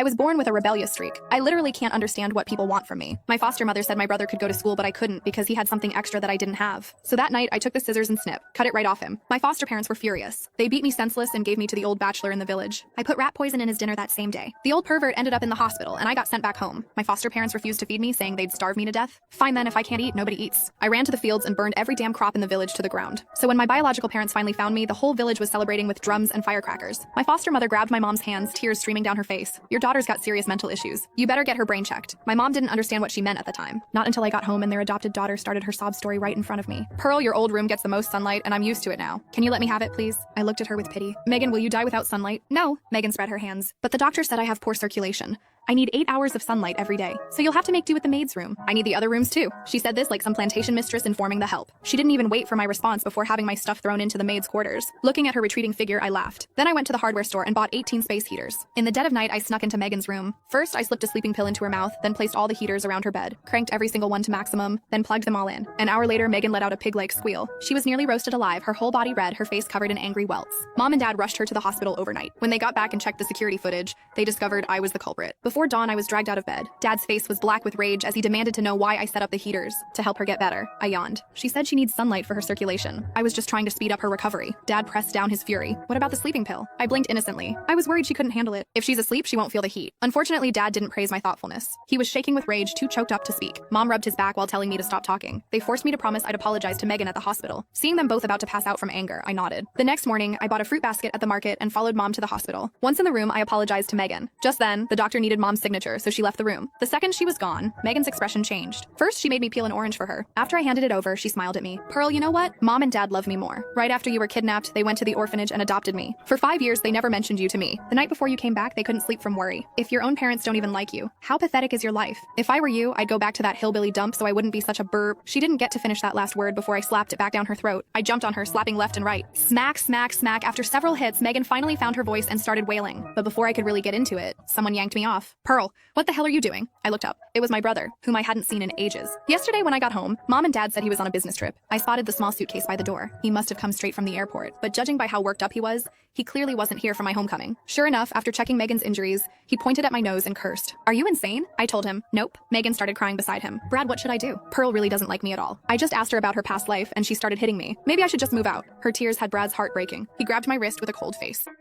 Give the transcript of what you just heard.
I was born with a rebellious streak. I literally can't understand what people want from me. My foster mother said my brother could go to school, but I couldn't because he had something extra that I didn't have. So that night, I took the scissors and snip, cut it right off him. My foster parents were furious. They beat me senseless and gave me to the old bachelor in the village. I put rat poison in his dinner that same day. The old pervert ended up in the hospital, and I got sent back home. My foster parents refused to feed me, saying they'd starve me to death. Fine then, if I can't eat, nobody eats. I ran to the fields and burned every damn crop in the village to the ground. So when my biological parents finally found me, the whole village was celebrating with drums and firecrackers. My foster mother grabbed my mom's hands, tears streaming down her face. Your daughter's got serious mental issues. You better get her brain checked. My mom didn't understand what she meant at the time. Not until I got home and their adopted daughter started her sob story right in front of me. Pearl, your old room gets the most sunlight and I'm used to it now. Can you let me have it, please? I looked at her with pity. Megan, will you die without sunlight? No. Megan spread her hands. But the doctor said I have poor circulation. I need 8 hours of sunlight every day, so you'll have to make do with the maid's room. I need the other rooms too. She said this like some plantation mistress informing the help. She didn't even wait for my response before having my stuff thrown into the maid's quarters. Looking at her retreating figure, I laughed. Then I went to the hardware store and bought 18 space heaters. In the dead of night, I snuck into Megan's room. First, I slipped a sleeping pill into her mouth, then placed all the heaters around her bed, cranked every single one to maximum, then plugged them all in. An hour later, Megan let out a pig-like squeal. She was nearly roasted alive, her whole body red, her face covered in angry welts. Mom and Dad rushed her to the hospital overnight. When they got back and checked the security footage, they discovered I was the culprit. Before dawn, I was dragged out of bed. Dad's face was black with rage as he demanded to know why I set up the heaters. To help her get better. I yawned. She said she needs sunlight for her circulation. I was just trying to speed up her recovery. Dad pressed down his fury. What about the sleeping pill? I blinked innocently. I was worried she couldn't handle it. If she's asleep, she won't feel the heat. Unfortunately, Dad didn't praise my thoughtfulness. He was shaking with rage, too choked up to speak. Mom rubbed his back while telling me to stop talking. They forced me to promise I'd apologize to Megan at the hospital. Seeing them both about to pass out from anger, I nodded. The next morning, I bought a fruit basket at the market and followed Mom to the hospital. Once in the room, I apologized to Megan. Just then, the doctor needed Mom's signature, so she left the room. The second she was gone, Megan's expression changed. First, she made me peel an orange for her. After I handed it over, she smiled at me. Pearl, you know what? Mom and Dad love me more. Right after you were kidnapped, they went to the orphanage and adopted me. For 5 years, they never mentioned you to me. The night before you came back, they couldn't sleep from worry. If your own parents don't even like you, how pathetic is your life? If I were you, I'd go back to that hillbilly dump so I wouldn't be such a burp. She didn't get to finish that last word before I slapped it back down her throat. I jumped on her, slapping left and right. Smack, smack, smack. After several hits, Megan finally found her voice and started wailing. But before I could really get into it, someone yanked me off. Pearl, what the hell are you doing? I looked up. It was my brother, whom I hadn't seen in ages. Yesterday when I got home, Mom and Dad said he was on a business trip. I spotted the small suitcase by the door. He must have come straight from the airport, but judging by how worked up he was, he clearly wasn't here for my homecoming. Sure enough, after checking Megan's injuries, he pointed at my nose and cursed. Are you insane? I told him, nope. Megan started crying beside him. Brad, what should I do? Pearl really doesn't like me at all. I just asked her about her past life and she started hitting me. Maybe I should just move out. Her tears had Brad's heart breaking. He grabbed my wrist with a cold face.